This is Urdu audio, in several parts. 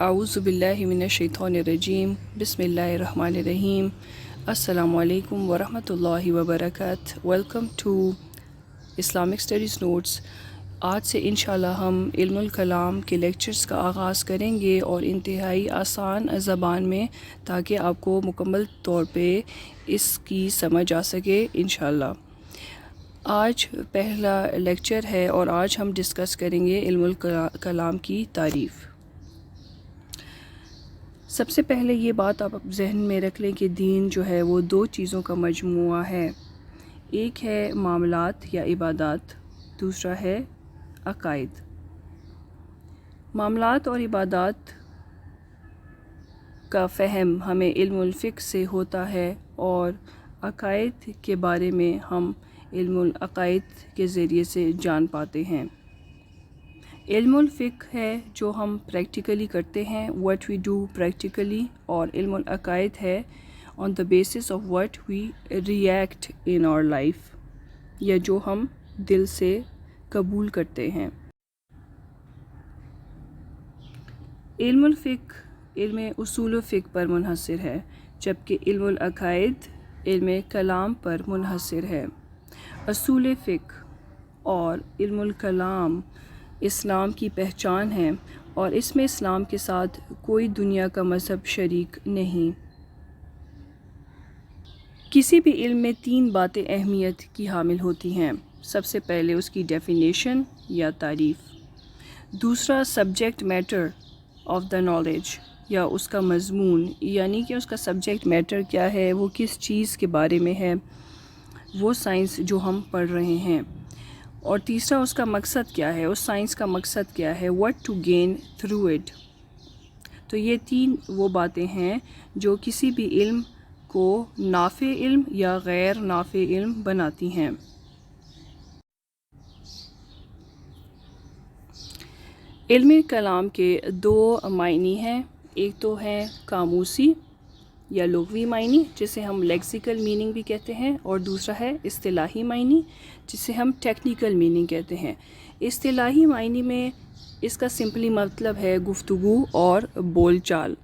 اعوذ باللہ من الشیطان الرجیم بسم اللہ الرحمن الرحیم السلام علیکم ورحمۃ اللہ وبرکاتہ۔ Welcome to Islamic studies notes. آج سے انشاءاللہ ہم علم الکلام کے لیکچرز کا آغاز کریں گے اور انتہائی آسان زبان میں، تاکہ آپ کو مکمل طور پہ اس کی سمجھ آ سکے انشاءاللہ۔ آج پہلا لیکچر ہے اور آج ہم ڈسکس کریں گے علم الکلام کی تعریف۔ سب سے پہلے یہ بات آپ ذہن میں رکھ لیں کہ دین جو ہے وہ دو چیزوں کا مجموعہ ہے، ایک ہے معاملات یا عبادات، دوسرا ہے عقائد۔ معاملات اور عبادات کا فہم ہمیں علم الفقہ سے ہوتا ہے اور عقائد کے بارے میں ہم علم العقائد کے ذریعے سے جان پاتے ہیں۔ علم الفقہ ہے جو ہم پریکٹیکلی کرتے ہیں، what we do practically، اور علم العقائد ہے on the basis of what we react in our life، یا جو ہم دل سے قبول کرتے ہیں۔ علم الفقہ علم اصول الفقہ پر منحصر ہے، جبکہ علم العقائد علم کلام پر منحصر ہے۔ اصول فقہ اور علم الکلام اسلام کی پہچان ہے، اور اس میں اسلام کے ساتھ کوئی دنیا کا مذہب شریک نہیں۔ کسی بھی علم میں تین باتیں اہمیت کی حامل ہوتی ہیں۔ سب سے پہلے اس کی ڈیفینیشن یا تعریف، دوسرا subject matter of the knowledge یا اس کا مضمون، یعنی کہ اس کا سبجیکٹ میٹر کیا ہے، وہ کس چیز کے بارے میں ہے، وہ سائنس جو ہم پڑھ رہے ہیں، اور تیسرا اس کا مقصد کیا ہے، اس سائنس کا مقصد کیا ہے، what to gain through it۔ تو یہ تین وہ باتیں ہیں جو کسی بھی علم کو نافع علم یا غیر نافع علم بناتی ہیں۔ علم کلام کے دو معنی ہیں، ایک تو ہے قاموسی یا لغوی معنی جسے ہم لیکسیکل میننگ بھی کہتے ہیں، اور دوسرا ہے اصطلاحی معنی جسے ہم ٹیکنیکل میننگ کہتے ہیں۔ اصطلاحی معنی میں اس کا سمپلی مطلب ہے گفتگو اور بول چال۔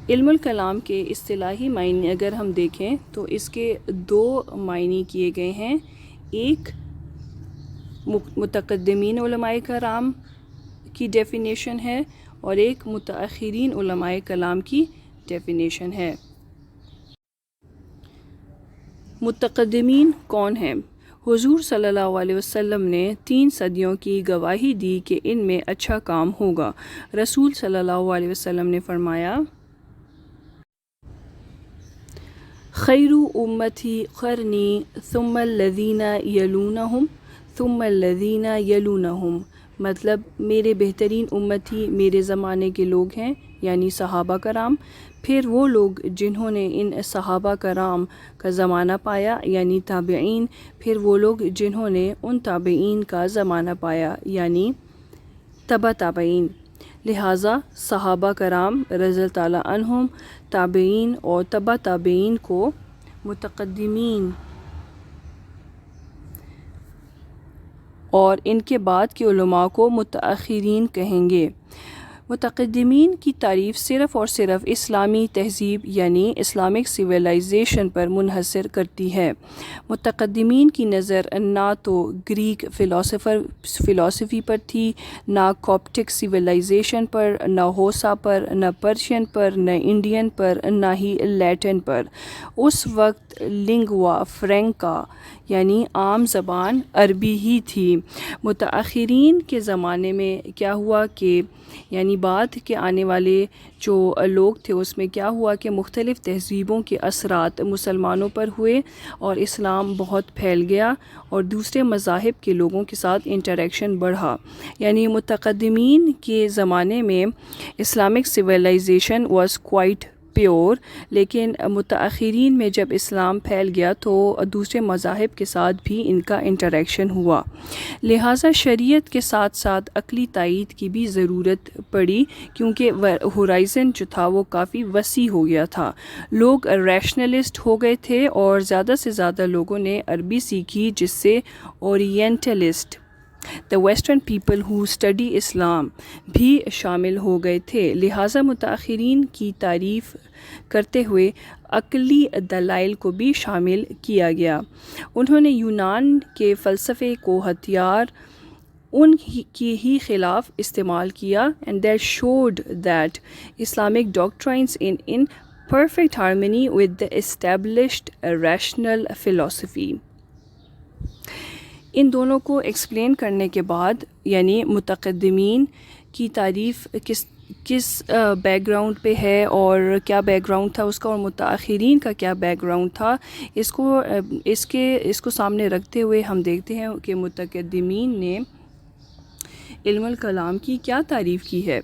علم الکلام کے اصطلاحی معنی اگر ہم دیکھیں تو اس کے دو معنی کیے گئے ہیں، ایک متقدمین علماء کرام کی ڈیفینیشن ہے اور ایک متاخرین علماء کلام کی ڈیفینیشن ہے۔ متقدمین کون ہیں؟ حضور صلی اللہ علیہ وسلم نے 3 صدیوں کی گواہی دی کہ ان میں اچھا کام ہوگا۔ رسول صلی اللہ علیہ وسلم نے فرمایا، خیر امتی قرنی ثم الذین یلونہم ثم الذین یلونہم، مطلب میرے بہترین امتی میرے زمانے کے لوگ ہیں، یعنی صحابہ کرام، پھر وہ لوگ جنہوں نے ان صحابہ کرام کا زمانہ پایا یعنی تابعین، پھر وہ لوگ جنہوں نے ان تابعین کا زمانہ پایا یعنی تبع تابعین۔ لہٰذا صحابہ کرام رضی اللہ تعالیٰ عنہم، تابعین اور تبع تابعین کو متقدمین اور ان کے بعد کے علماء کو متاخرین کہیں گے۔ متقدمین کی تعریف صرف اور صرف اسلامی تہذیب یعنی اسلامک سویلائزیشن پر منحصر کرتی ہے۔ متقدمین کی نظر نہ تو گریک فلاسفی پر تھی، نہ کوپٹک سویلائزیشن پر، نہ ہوسا پر، نہ پرشین پر، نہ انڈین پر، نہ ہی لیٹن پر۔ اس وقت لنگوا فرینکا یعنی عام زبان عربی ہی تھی۔ متاخرین کے زمانے میں کیا ہوا کہ یعنی بعد کے آنے والے جو لوگ تھے اس میں کیا ہوا کہ مختلف تہذیبوں کے اثرات مسلمانوں پر ہوئے اور اسلام بہت پھیل گیا اور دوسرے مذاہب کے لوگوں کے ساتھ انٹریکشن بڑھا۔ یعنی متقدمین کے زمانے میں Islamic civilization was quite pure, لیکن متاخرین میں جب اسلام پھیل گیا تو دوسرے مذاہب کے ساتھ بھی ان کا انٹریکشن ہوا، لہٰذا شریعت کے ساتھ ساتھ عقلی تائید کی بھی ضرورت پڑی، کیونکہ ہورائزن جو تھا وہ کافی وسیع ہو گیا تھا، لوگ ریشنلسٹ ہو گئے تھے اور زیادہ سے زیادہ لوگوں نے عربی سیکھی، جس سے orientalist the western people who study اسلام بھی شامل ہو گئے تھے. لہٰذا متاخرین کی تعریف کرتے ہوئے عقلی دلائل کو بھی شامل کیا گیا. انہوں نے یونان کے فلسفے کو ہتھیار ان کی ہی خلاف استعمال کیا and that showed that Islamic doctrines in perfect harmony with the established rational philosophy. ان دونوں کو ایکسپلین کرنے کے بعد یعنی متقدمین کی تعریف کس بیک گراؤنڈ پہ ہے اور کیا بیک گراؤنڈ تھا اس کا اور متاخرین کا کیا بیک گراؤنڈ تھا اس کو سامنے رکھتے ہوئے ہم دیکھتے ہیں کہ متقدمین نے علم الکلام کی کیا تعریف کی ہے.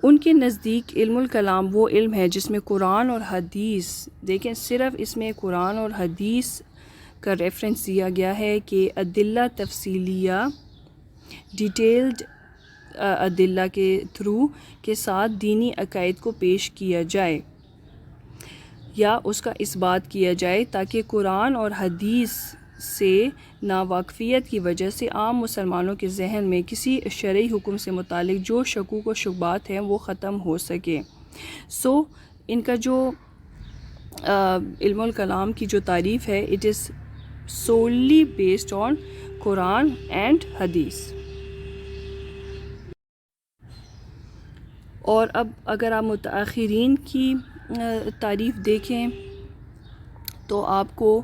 ان کے نزدیک علم الکلام وہ علم ہے جس میں قرآن اور حدیث دیکھیں صرف اس میں قرآن اور حدیث کا ریفرنس دیا گیا ہے کہ ادلہ تفصیلیہ ڈیٹیلڈ ادلہ کے تھرو کے ساتھ دینی عقائد کو پیش کیا جائے یا اس کا اثبات کیا جائے تاکہ قرآن اور حدیث سے ناواقفیت کی وجہ سے عام مسلمانوں کے ذہن میں کسی شرعی حکم سے متعلق جو شکوک و شبہات ہیں وہ ختم ہو سکے. ان کا جو علم الکلام کی جو تعریف ہے it is solely based on Quran and حدیث. اور اب اگر آپ متاخرین کی تعریف دیکھیں تو آپ کو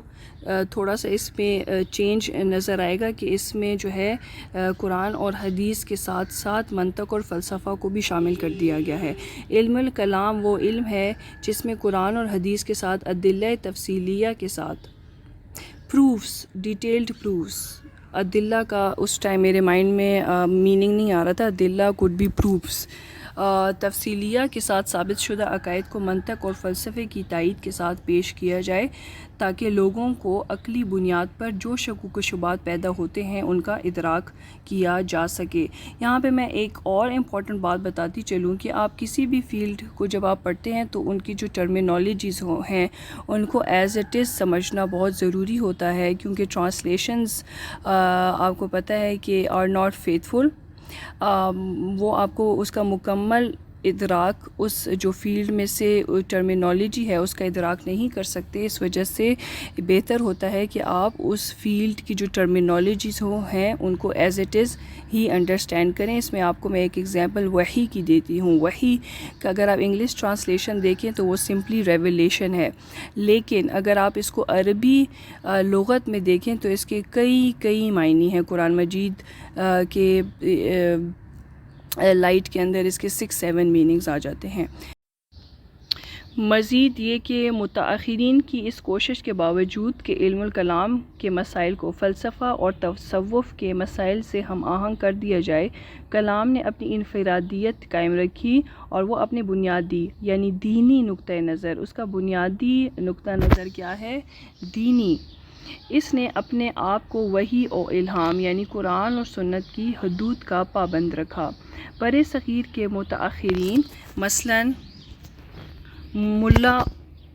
تھوڑا سا اس میں چینج نظر آئے گا کہ اس میں جو ہے قرآن اور حدیث کے ساتھ ساتھ منطق اور فلسفہ کو بھی شامل کر دیا گیا ہے. علم الکلام وہ علم ہے جس میں قرآن اور حدیث کے ساتھ ادلہ تفصیلیہ کے ساتھ پروفس ڈیٹیلڈ پروفس ادلہ کا اس ٹائم میرے مائنڈ میں میننگ نہیں آ رہا تھا. ادلہ کوڈ بی پروفس تفصیلیہ کے ساتھ ثابت شدہ عقائد کو منطق اور فلسفے کی تائید کے ساتھ پیش کیا جائے تاکہ لوگوں کو عقلی بنیاد پر جو شکوک و شبہات پیدا ہوتے ہیں ان کا ادراک کیا جا سکے. یہاں پہ میں ایک اور امپورٹنٹ بات بتاتی چلوں کہ آپ کسی بھی فیلڈ کو جب آپ پڑھتے ہیں تو ان کی جو ٹرمینالوجیز ہیں ان کو ایز اٹ از سمجھنا بہت ضروری ہوتا ہے کیونکہ ٹرانسلیشنز آپ کو پتہ ہے کہ آر ناٹ فیتھفل. وہ آپ کو اس کا مکمل ادراک اس جو فیلڈ میں سے ٹرمینالوجی ہے اس کا ادراک نہیں کر سکتے. اس وجہ سے بہتر ہوتا ہے کہ آپ اس فیلڈ کی جو ٹرمینالوجیز ہیں ان کو as it is he understand کریں. اس میں آپ کو میں ایک ایگزامپل وحی کی دیتی ہوں. وحی کا اگر آپ انگلش ٹرانسلیشن دیکھیں تو وہ سمپلی ریویلیشن ہے, لیکن اگر آپ اس کو عربی لغت میں دیکھیں تو اس کے کئی معنی ہیں. قرآن مجید کے لائٹ کے اندر اس کے 6-7 میننگز آ جاتے ہیں. مزید یہ کہ متاخرین کی اس کوشش کے باوجود کہ علم الکلام کے مسائل کو فلسفہ اور تصوف کے مسائل سے ہم آہنگ کر دیا جائے, کلام نے اپنی انفرادیت قائم رکھی اور وہ اپنے بنیادی یعنی دینی نقطہ نظر, اس کا بنیادی نقطہ نظر کیا ہے؟ دینی. اس نے اپنے آپ کو وحی و الہام یعنی قرآن اور سنت کی حدود کا پابند رکھا. برِ صغیر کے متاخرین مثلاً ملا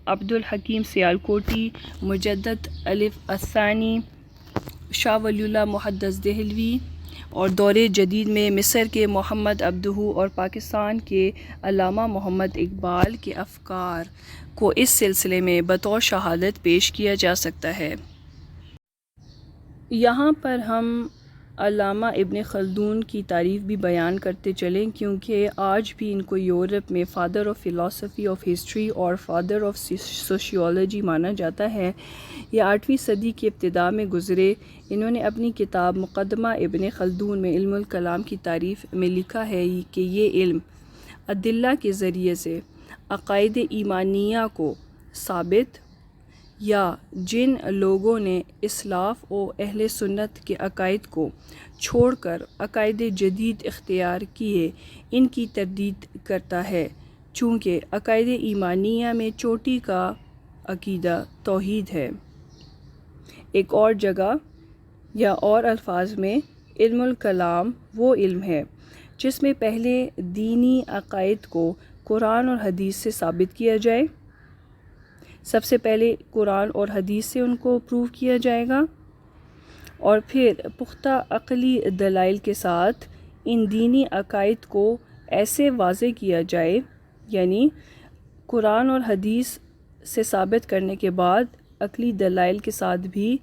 عبد الحکیم سیالکوٹی, مجدد الف الثانی, شاہ ولی اللہ محدث دہلوی اور دور جدید میں مصر کے محمد عبدہ اور پاکستان کے علامہ محمد اقبال کے افکار کو اس سلسلے میں بطور شہادت پیش کیا جا سکتا ہے. یہاں پر ہم علامہ ابن خلدون کی تعریف بھی بیان کرتے چلیں کیونکہ آج بھی ان کو یورپ میں father of philosophy of history اور فادر آف سوشیولوجی مانا جاتا ہے. یہ 8ویں صدی کی ابتدا میں گزرے. انہوں نے اپنی کتاب مقدمہ ابن خلدون میں علم الکلام کی تعریف میں لکھا ہے کہ یہ علم ادلہ کے ذریعے سے عقائد ایمانیہ کو ثابت یا جن لوگوں نے اسلاف و اہل سنت کے عقائد کو چھوڑ کر عقائد جدید اختیار کیے ان کی تردید کرتا ہے, چونکہ عقائد ایمانیہ میں چوٹی کا عقیدہ توحید ہے. ایک اور جگہ یا اور الفاظ میں علم الکلام وہ علم ہے جس میں پہلے دینی عقائد کو قرآن اور حدیث سے ثابت کیا جائے. سب سے پہلے قرآن اور حدیث سے ان کو پروو کیا جائے گا. اور پھر پختہ عقلی دلائل کے ساتھ ان دینی عقائد کو ایسے واضح کیا جائے، یعنی قرآن اور حدیث سے ثابت کرنے کے بعد عقلی دلائل کے ساتھ بھی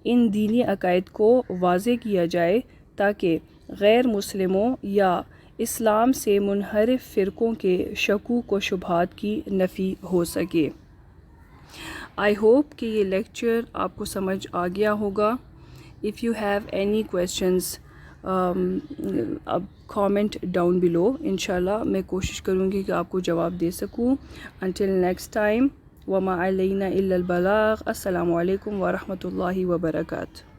ان دینی عقائد کو واضح کیا جائے تاکہ غیر مسلموں یا اسلام سے منحرف فرقوں کے شکوک و شبہات کی نفی ہو سکے۔ آئی ہوپ کہ یہ لیکچر آپ کو سمجھ آ گیا ہوگا۔ If you have any questions اب کامنٹ ڈاؤن بلو، انشاءاللہ میں کوشش کروں گی کہ آپ کو جواب دے سکوں۔ انٹل نیکسٹ ٹائم، وما علینا الا البلاغ۔ السلام علیکم ورحمۃ اللہ وبرکاتہ۔